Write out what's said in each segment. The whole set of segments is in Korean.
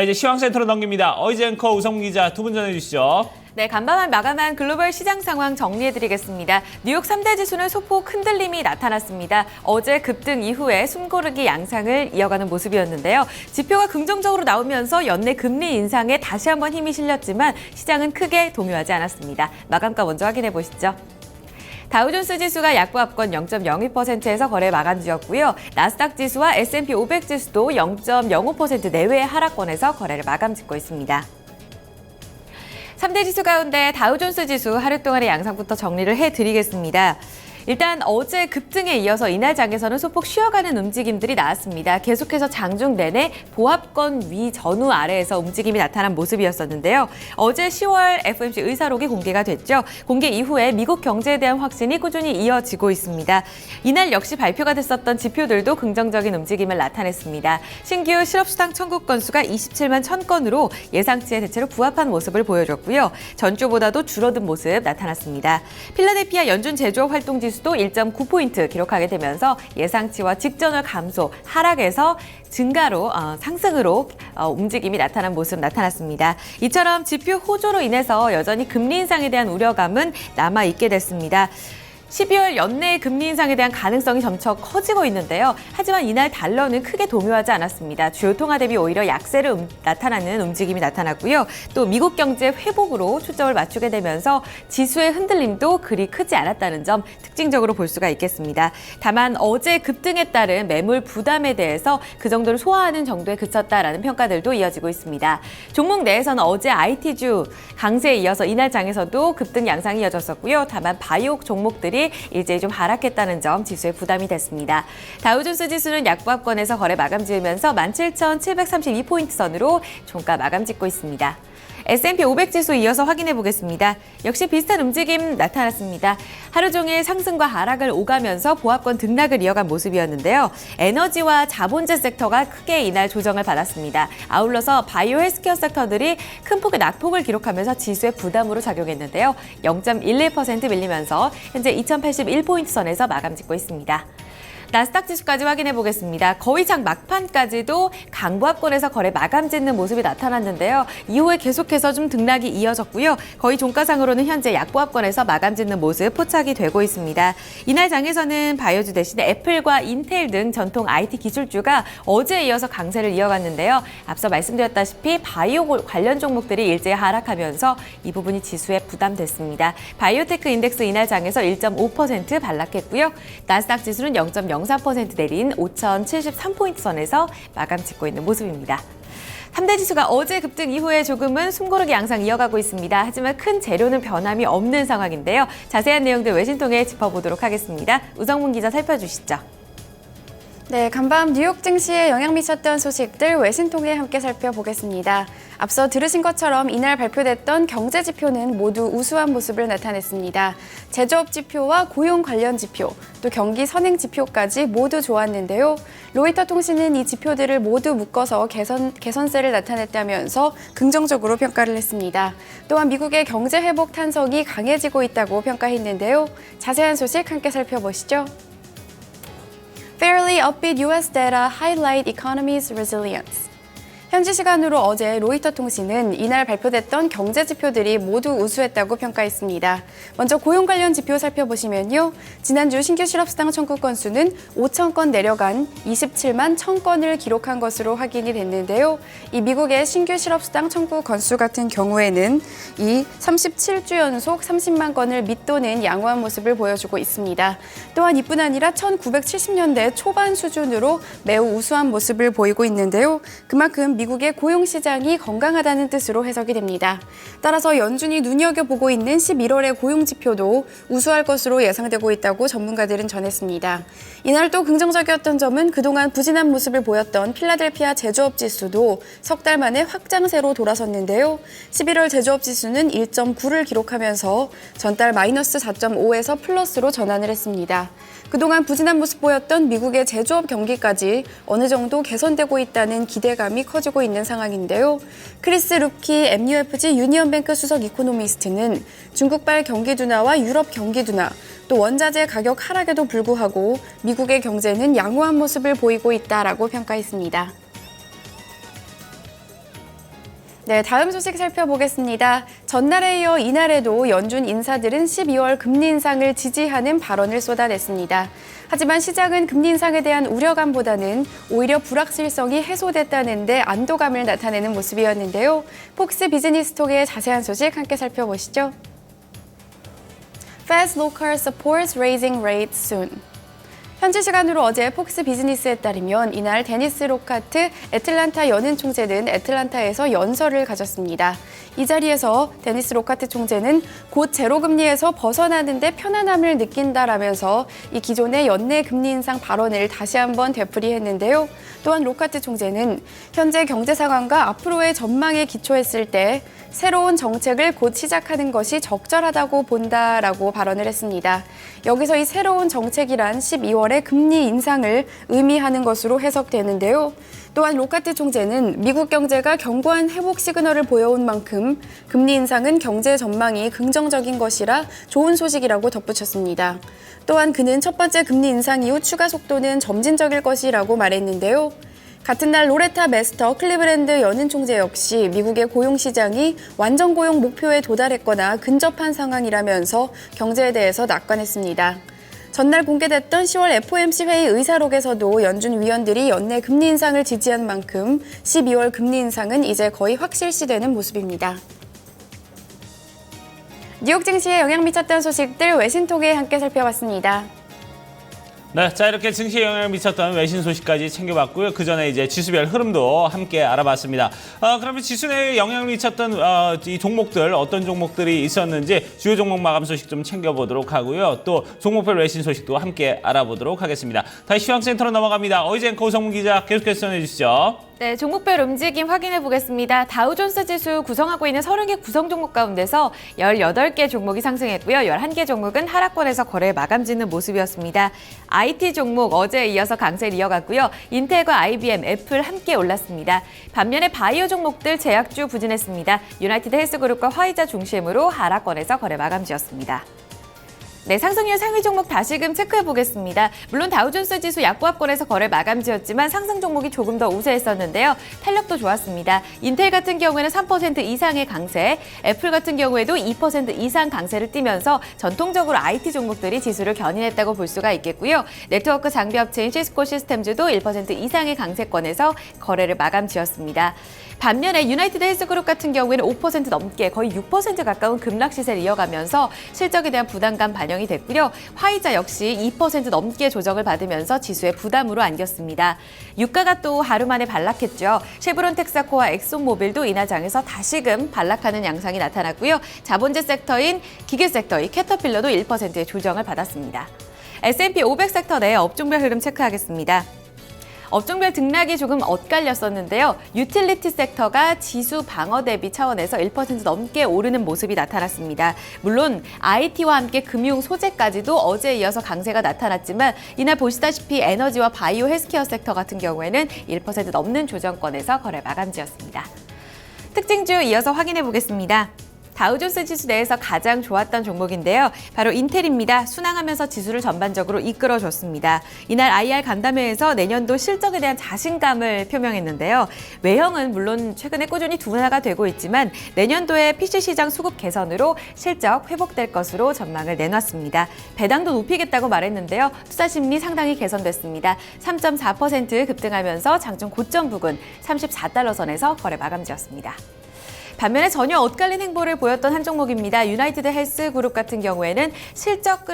이제 시황센터로 넘깁니다. 어이지 앵커 우성문 기자 두 분 전해주시죠. 네, 간밤한 마감한 글로벌 시장 상황 정리해드리겠습니다. 뉴욕 3대 지수는 소폭 흔들림이 나타났습니다. 어제 급등 이후에 숨고르기 양상을 이어가는 모습이었는데요. 지표가 긍정적으로 나오면서 연내 금리 인상에 다시 한번 힘이 실렸지만 시장은 크게 동요하지 않았습니다. 마감가 먼저 확인해 보시죠. 다우존스 지수가 약보합권 0.02%에서 거래 마감지였고요. 나스닥 지수와 S&P 500 지수도 0.05% 내외의 하락권에서 거래를 마감짓고 있습니다. 3대 지수 가운데 다우존스 지수 하루 동안의 양상부터 정리를 해드리겠습니다. 일단 어제 급등에 이어서 이날 장에서는 소폭 쉬어가는 움직임들이 나왔습니다. 계속해서 장중 내내 보합권 위 전후 아래에서 움직임이 나타난 모습이었었는데요. 어제 10월 FOMC 의사록이 공개가 됐죠. 공개 이후에 미국 경제에 대한 확신이 꾸준히 이어지고 있습니다. 이날 역시 발표가 됐었던 지표들도 긍정적인 움직임을 나타냈습니다. 신규 실업수당 청구 건수가 27만 1000건으로 예상치에 대체로 부합한 모습을 보여줬고요. 전주보다도 줄어든 모습 나타났습니다. 필라델피아 연준 제조업 활동 지수 도 1.9포인트 기록하게 되면서 예상치와 직전월 감소, 하락에서 증가로 상승으로 움직임이 나타난 모습 나타났습니다. 이처럼 지표 호조로 인해서 여전히 금리 인상에 대한 우려감은 남아있게 됐습니다. 12월 연내 금리 인상에 대한 가능성이 점차 커지고 있는데요. 하지만 이날 달러는 크게 동요하지 않았습니다. 주요 통화 대비 오히려 약세를 나타나는 움직임이 나타났고요. 또 미국 경제 회복으로 초점을 맞추게 되면서 지수의 흔들림도 그리 크지 않았다는 점 특징적으로 볼 수가 있겠습니다. 다만 어제 급등에 따른 매물 부담에 대해서 그 정도를 소화하는 정도에 그쳤다라는 평가들도 이어지고 있습니다. 종목 내에서는 어제 IT주 강세에 이어서 이날 장에서도 급등 양상이 이어졌었고요. 다만 바이오 종목들이 일제히 좀 하락했다는 점 지수에 부담이 됐습니다. 다우존스 지수는 약보합권에서 거래 마감 지으면서 17,732포인트 선으로 종가 마감 짓고 있습니다. S&P 500 지수 이어서 확인해 보겠습니다. 역시 비슷한 움직임 나타났습니다. 하루 종일 상승과 하락을 오가면서 보합권 등락을 이어간 모습이었는데요. 에너지와 자본재 섹터가 크게 이날 조정을 받았습니다. 아울러서 바이오 헬스케어 섹터들이 큰 폭의 낙폭을 기록하면서 지수의 부담으로 작용했는데요. 0.11% 밀리면서 현재 2081포인트 선에서 마감 짓고 있습니다. 나스닥 지수까지 확인해 보겠습니다. 거의 장 막판까지도 강보합권에서 거래 마감 짓는 모습이 나타났는데요. 이후에 계속해서 좀 등락이 이어졌고요. 거의 종가상으로는 현재 약보합권에서 마감 짓는 모습 포착이 되고 있습니다. 이날 장에서는 바이오주 대신에 애플과 인텔 등 전통 IT 기술주가 어제에 이어서 강세를 이어갔는데요. 앞서 말씀드렸다시피 바이오 관련 종목들이 일제히 하락하면서 이 부분이 지수에 부담됐습니다. 바이오테크 인덱스 이날 장에서 1.5% 반락했고요. 나스닥 지수는 0.04% 내린 5,073포인트 선에서 마감 짓고 있는 모습입니다. 3대 지수가 어제 급등 이후에 조금은 숨고르기 양상 이어가고 있습니다. 하지만 큰 재료는 변함이 없는 상황인데요. 자세한 내용들 외신 통해 짚어보도록 하겠습니다. 우성문 기자 살펴주시죠. 네, 간밤 뉴욕 증시에 영향 미쳤던 소식들 외신 통해 함께 살펴보겠습니다. 앞서 들으신 것처럼 이날 발표됐던 경제 지표는 모두 우수한 모습을 나타냈습니다. 제조업 지표와 고용 관련 지표, 또 경기 선행 지표까지 모두 좋았는데요. 로이터 통신은 이 지표들을 모두 묶어서 개선세를 나타냈다면서 긍정적으로 평가를 했습니다. 또한 미국의 경제 회복 탄성이 강해지고 있다고 평가했는데요. 자세한 소식 함께 살펴보시죠. Fairly upbeat U.S. data highlight economy's resilience. 현지 시간으로 어제 로이터 통신은 이날 발표됐던 경제 지표들이 모두 우수했다고 평가했습니다. 먼저 고용 관련 지표 살펴보시면요. 지난주 신규 실업수당 청구 건수는 5,000건 내려간 27만 1,000건을 기록한 것으로 확인이 됐는데요. 이 미국의 신규 실업수당 청구 건수 같은 경우에는 이 37주 연속 30만 건을 밑도는 양호한 모습을 보여주고 있습니다. 또한 이뿐 아니라 1970년대 초반 수준으로 매우 우수한 모습을 보이고 있는데요. 그만큼 미국의 고용시장이 건강하다는 뜻으로 해석이 됩니다. 따라서 연준이 눈여겨보고 있는 11월의 고용지표도 우수할 것으로 예상되고 있다고 전문가들은 전했습니다. 이날 또 긍정적이었던 점은 그동안 부진한 모습을 보였던 필라델피아 제조업 지수도 석 달 만에 확장세로 돌아섰는데요. 11월 제조업 지수는 1.9를 기록하면서 전달 마이너스 4.5에서 플러스로 전환을 했습니다. 그동안 부진한 모습 보였던 미국의 제조업 경기까지 어느 정도 개선되고 있다는 기대감이 커지고 있는 상황인데요. 크리스 루키 MUFG 유니언뱅크 수석 이코노미스트는 중국발 경기 둔화와 유럽 경기 둔화, 또 원자재 가격 하락에도 불구하고 미국의 경제는 양호한 모습을 보이고 있다라고 평가했습니다. 네, 다음 소식 살펴보겠습니다. 전날에 이어 이날에도 연준 인사들은 12월 금리 인상을 지지하는 발언을 쏟아냈습니다. 하지만 시장은 금리 인상에 대한 우려감보다는 오히려 불확실성이 해소됐다는데 안도감을 나타내는 모습이었는데요. 폭스 비즈니스톡의 자세한 소식 함께 살펴보시죠. Fed's local supports raising rates soon. 현지 시간으로 어제 폭스 비즈니스에 따르면 이날 데니스 로카트 애틀란타 연은 총재는 애틀란타에서 연설을 가졌습니다. 이 자리에서 데니스 로카트 총재는 곧 제로금리에서 벗어나는데 편안함을 느낀다라면서 이 기존의 연내 금리 인상 발언을 다시 한번 되풀이했는데요. 또한 로카트 총재는 현재 경제 상황과 앞으로의 전망에 기초했을 때 새로운 정책을 곧 시작하는 것이 적절하다고 본다라고 발언을 했습니다. 여기서 이 새로운 정책이란 12월의 금리 인상을 의미하는 것으로 해석되는데요. 또한 로카트 총재는 미국 경제가 견고한 회복 시그널을 보여온 만큼 금리 인상은 경제 전망이 긍정적인 것이라 좋은 소식이라고 덧붙였습니다. 또한 그는 첫 번째 금리 인상 이후 추가 속도는 점진적일 것이라고 말했는데요. 같은 날 로레타 메스터 클리브랜드 연은 총재 역시 미국의 고용시장이 완전 고용 목표에 도달했거나 근접한 상황이라면서 경제에 대해서 낙관했습니다. 전날 공개됐던 10월 FOMC 회의 의사록에서도 연준 위원들이 연내 금리 인상을 지지한 만큼 12월 금리 인상은 이제 거의 확실시되는 모습입니다. 뉴욕 증시에 영향 미쳤던 소식들 외신톡에 함께 살펴봤습니다. 네, 자 이렇게 증시에 영향을 미쳤던 외신 소식까지 챙겨봤고요. 그 전에 이제 지수별 흐름도 함께 알아봤습니다. 그러면 지수 내에 영향을 미쳤던 이 종목들 어떤 종목들이 있었는지 주요 종목 마감 소식 좀 챙겨보도록 하고요. 또 종목별 외신 소식도 함께 알아보도록 하겠습니다. 다시 시황센터로 넘어갑니다. 어이젠 우성문 기자 계속해서 전해주시죠. 네, 종목별 움직임 확인해 보겠습니다. 다우존스 지수 구성하고 있는 30개 구성 종목 가운데서 18개 종목이 상승했고요. 11개 종목은 하락권에서 거래 마감 짓는 모습이었습니다. IT 종목 어제에 이어서 강세를 이어갔고요. 인텔과 IBM, 애플 함께 올랐습니다. 반면에 바이오 종목들 제약주 부진했습니다. 유나이티드 헬스그룹과 화이자 중심으로 하락권에서 거래 마감 지었습니다. 네, 상승률 상위 종목 다시금 체크해 보겠습니다. 물론 다우존스 지수 약보합권에서 거래 마감 지었지만 상승 종목이 조금 더 우세했었는데요. 탄력도 좋았습니다. 인텔 같은 경우에는 3% 이상의 강세, 애플 같은 경우에도 2% 이상 강세를 띠면서 전통적으로 IT 종목들이 지수를 견인했다고 볼 수가 있겠고요. 네트워크 장비 업체인 시스코 시스템즈도 1% 이상의 강세권에서 거래를 마감 지었습니다. 반면에 유나이티드 헬스그룹 같은 경우에는 5% 넘게 거의 6% 가까운 급락 시세를 이어가면서 실적에 대한 부담감 반영이 됐고요. 화이자 역시 2% 넘게 조정을 받으면서 지수에 부담으로 안겼습니다. 유가가 또 하루 만에 반락했죠. 쉐브론 텍사코와 엑손모빌도 이날장에서 다시금 반락하는 양상이 나타났고요. 자본재 섹터인 기계 섹터인 캐터필러도 1%의 조정을 받았습니다. S&P 500 섹터 내 업종별 흐름 체크하겠습니다. 업종별 등락이 조금 엇갈렸었는데요. 유틸리티 섹터가 지수 방어 대비 차원에서 1% 넘게 오르는 모습이 나타났습니다. 물론 IT와 함께 금융 소재까지도 어제에 이어서 강세가 나타났지만 이날 보시다시피 에너지와 바이오 헬스케어 섹터 같은 경우에는 1% 넘는 조정권에서 거래 마감지였습니다. 특징주 이어서 확인해 보겠습니다. 다우존스 지수 내에서 가장 좋았던 종목인데요. 바로 인텔입니다. 순항하면서 지수를 전반적으로 이끌어줬습니다. 이날 IR 간담회에서 내년도 실적에 대한 자신감을 표명했는데요. 외형은 물론 최근에 꾸준히 둔화가 되고 있지만 내년도에 PC 시장 수급 개선으로 실적 회복될 것으로 전망을 내놨습니다. 배당도 높이겠다고 말했는데요. 투자 심리 상당히 개선됐습니다. 3.4% 급등하면서 장중 고점 부근 34달러 선에서 거래 마감지었습니다. 반면에 전혀 엇갈린 행보를 보였던 한 종목입니다. 유나이티드 헬스그룹 같은 경우에는 실적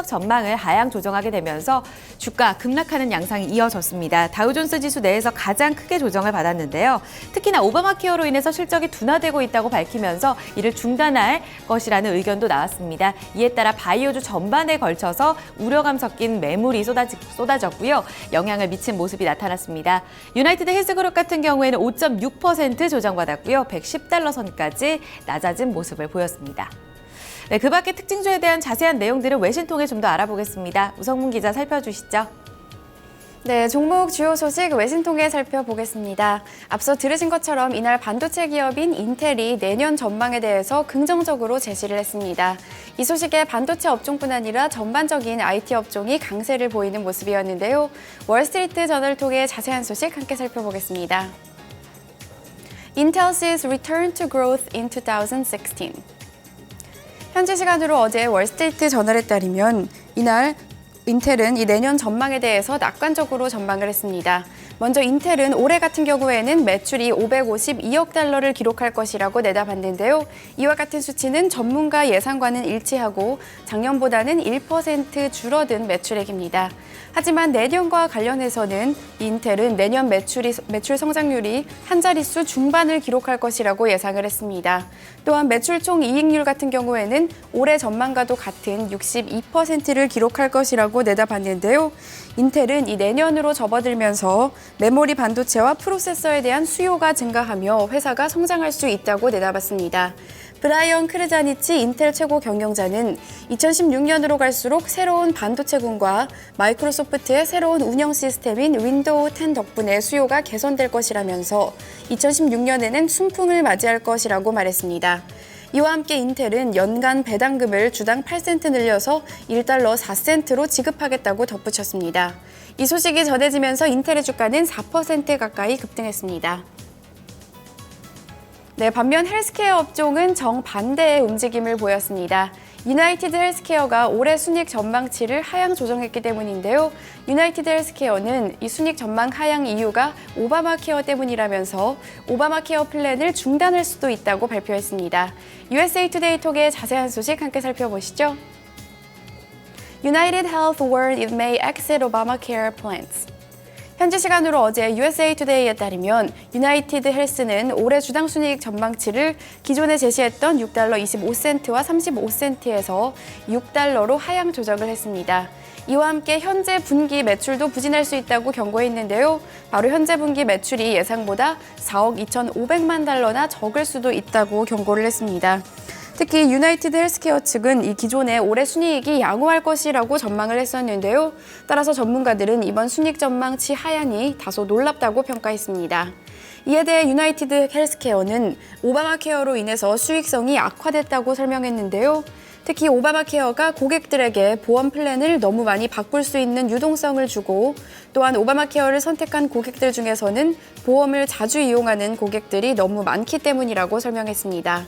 전망을 하향 조정하게 되면서 주가 급락하는 양상이 이어졌습니다. 다우존스 지수 내에서 가장 크게 조정을 받았는데요. 특히나 오바마 케어로 인해서 실적이 둔화되고 있다고 밝히면서 이를 중단할 것이라는 의견도 나왔습니다. 이에 따라 바이오주 전반에 걸쳐서 우려감 섞인 매물이 쏟아졌고요. 영향을 미친 모습이 나타났습니다. 유나이티드 헬스그룹 같은 경우에는 5.6% 조정받았고요. 110달러 선까지 낮아진 모습을 보였습니다. 네, 그 밖에 특징주에 대한 자세한 내용들은 외신 통해 좀 더 알아보겠습니다. 우성문 기자 살펴주시죠. 네, 종목 주요 소식 외신 통해 살펴보겠습니다. 앞서 들으신 것처럼 이날 반도체 기업인 인텔이 내년 전망에 대해서 긍정적으로 제시를 했습니다. 이 소식에 반도체 업종뿐 아니라 전반적인 IT 업종이 강세를 보이는 모습이었는데요. 월스트리트 저널 통해 자세한 소식 함께 살펴보겠습니다. Intel sees return to growth in 2016. 현지 시간으로 어제 월스트리트 저널에 따르면 이날 인텔은 이 내년 전망에 대해서 낙관적으로 전망을 했습니다. 먼저 인텔은 올해 같은 경우에는 매출이 552억 달러를 기록할 것이라고 내다봤는데요. 이와 같은 수치는 전문가 예상과는 일치하고 작년보다는 1% 줄어든 매출액입니다. 하지만 내년과 관련해서는 인텔은 내년 매출 성장률이 한 자릿수 중반을 기록할 것이라고 예상을 했습니다. 또한 매출 총 이익률 같은 경우에는 올해 전망과도 같은 62%를 기록할 것이라고 내다봤는데요. 인텔은 이 내년으로 접어들면서 메모리 반도체와 프로세서에 대한 수요가 증가하며 회사가 성장할 수 있다고 내다봤습니다. 브라이언 크르자니치 인텔 최고 경영자는 2016년으로 갈수록 새로운 반도체군과 마이크로소프트의 새로운 운영 시스템인 윈도우 10 덕분에 수요가 개선될 것이라면서 2016년에는 순풍을 맞이할 것이라고 말했습니다. 이와 함께 인텔은 연간 배당금을 주당 8센트 늘려서 1달러 4센트로 지급하겠다고 덧붙였습니다. 이 소식이 전해지면서 인텔의 주가는 4% 가까이 급등했습니다. 네, 반면 헬스케어 업종은 정반대의 움직임을 보였습니다. 유나이티드 헬스케어가 올해 순이익 전망치를 하향 조정했기 때문인데요. 유나이티드 헬스케어는 이 순이익 전망 하향 이유가 오바마 케어 때문이라면서 오바마 케어 플랜을 중단할 수도 있다고 발표했습니다. USA 투데이 톡의 자세한 소식 함께 살펴보시죠. United Health warned it may exit Obamacare plans. 현지 시간으로 어제 USA 투데이에 따르면 유나이티드 헬스는 올해 주당 순이익 전망치를 기존에 제시했던 6달러 25센트와 35센트에서 6달러로 하향 조정을 했습니다. 이와 함께 현재 분기 매출도 부진할 수 있다고 경고했는데요. 바로 현재 분기 매출이 예상보다 4억 2,500만 달러나 적을 수도 있다고 경고를 했습니다. 특히 유나이티드 헬스케어 측은 이 기존의 올해 순이익이 양호할 것이라고 전망을 했었는데요. 따라서 전문가들은 이번 순이익 전망치 하향이 다소 놀랍다고 평가했습니다. 이에 대해 유나이티드 헬스케어는 오바마 케어로 인해서 수익성이 악화됐다고 설명했는데요. 특히 오바마 케어가 고객들에게 보험 플랜을 너무 많이 바꿀 수 있는 유동성을 주고 또한 오바마 케어를 선택한 고객들 중에서는 보험을 자주 이용하는 고객들이 너무 많기 때문이라고 설명했습니다.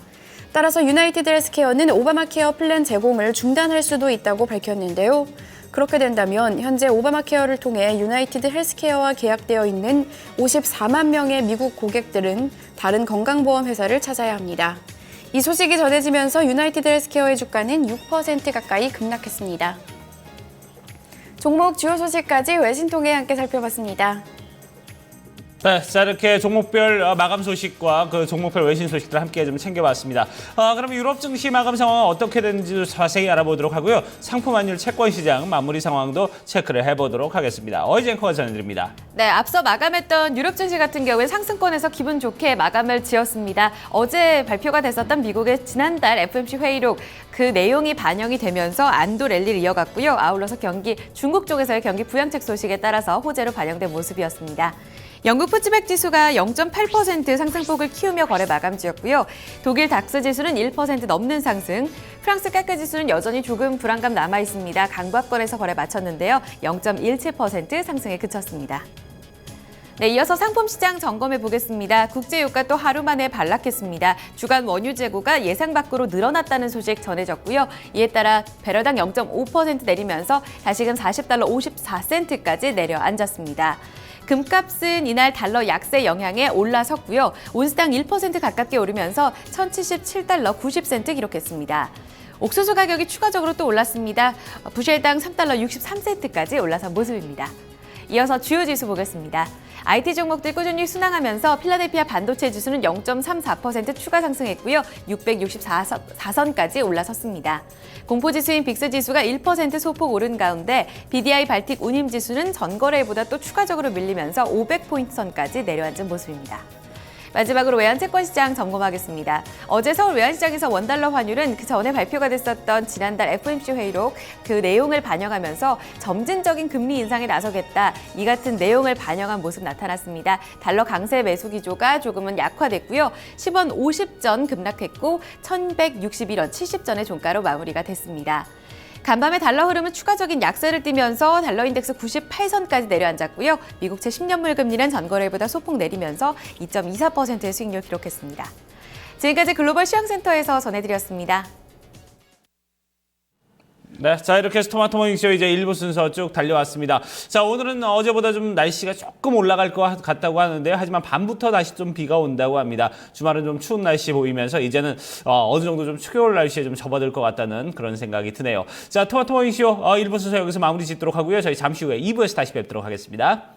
따라서 유나이티드 헬스케어는 오바마 케어 플랜 제공을 중단할 수도 있다고 밝혔는데요. 그렇게 된다면 현재 오바마 케어를 통해 유나이티드 헬스케어와 계약되어 있는 54만 명의 미국 고객들은 다른 건강보험 회사를 찾아야 합니다. 이 소식이 전해지면서 유나이티드 헬스케어의 주가는 6% 가까이 급락했습니다. 종목 주요 소식까지 외신통해 함께 살펴봤습니다. 네, 자 이렇게 종목별 마감 소식과 그 종목별 외신 소식들 함께 좀 챙겨봤습니다. 그럼 유럽 증시 마감 상황은 어떻게 되는지 자세히 알아보도록 하고요. 상품 환율 채권 시장 마무리 상황도 체크를 해보도록 하겠습니다. 어이지 앵커가 전해드립니다. 네, 앞서 마감했던 유럽 증시 같은 경우에 상승권에서 기분 좋게 마감을 지었습니다. 어제 발표가 됐었던 미국의 지난달 FOMC 회의록 그 내용이 반영이 되면서 안도 랠리를 이어갔고요. 아울러서 중국 쪽에서의 경기 부양책 소식에 따라서 호재로 반영된 모습이었습니다. 영국 푸츠백 지수가 0.8% 상승폭을 키우며 거래 마감지였고요. 독일 닥스 지수는 1% 넘는 상승, 프랑스 까크 지수는 여전히 조금 불안감 남아 있습니다. 강박권에서 거래 마쳤는데요. 0.17% 상승에 그쳤습니다. 네, 이어서 상품시장 점검해 보겠습니다. 국제유가 또 하루 만에 반락했습니다. 주간 원유 재고가 예상 밖으로 늘어났다는 소식 전해졌고요. 이에 따라 배럴당 0.5% 내리면서 다시금 40달러 54센트까지 내려앉았습니다. 금값은 이날 달러 약세 영향에 올라섰고요. 온스당 1% 가깝게 오르면서 1,077달러 90센트 기록했습니다. 옥수수 가격이 추가적으로 또 올랐습니다. 부실당 3달러 63센트까지 올라선 모습입니다. 이어서 주요 지수 보겠습니다. IT 종목들 꾸준히 순항하면서 필라델피아 반도체 지수는 0.34% 추가 상승했고요. 664선까지 올라섰습니다. 공포지수인 빅스지수가 1% 소폭 오른 가운데 BDI 발틱 운임지수는 전거래일보다 또 추가적으로 밀리면서 500포인트 선까지 내려앉은 모습입니다. 마지막으로 외환채권시장 점검하겠습니다. 어제 서울 외환시장에서 원달러 환율은 그 전에 발표가 됐었던 지난달 FOMC 회의록 그 내용을 반영하면서 점진적인 금리 인상에 나서겠다. 이 같은 내용을 반영한 모습 나타났습니다. 달러 강세 매수 기조가 조금은 약화됐고요. 10원 50전 급락했고 1161원 70전의 종가로 마무리가 됐습니다. 간밤에 달러 흐름은 추가적인 약세를 띠면서 달러 인덱스 98선까지 내려앉았고요. 미국채 10년물 금리는 전거래보다 소폭 내리면서 2.24%의 수익률 기록했습니다. 지금까지 글로벌 시황센터에서 전해드렸습니다. 네, 자 이렇게 해서 토마토 모닝쇼 이제 1부 순서 쭉 달려왔습니다. 자 오늘은 어제보다 좀 날씨가 조금 올라갈 것 같다고 하는데요. 하지만 밤부터 다시 좀 비가 온다고 합니다. 주말은 좀 추운 날씨 보이면서 이제는 어느 정도 좀 추겨올 날씨에 좀 접어들 것 같다는 그런 생각이 드네요. 자 토마토 모닝쇼 1부 순서 여기서 마무리 짓도록 하고요. 저희 잠시 후에 2부에서 다시 뵙도록 하겠습니다.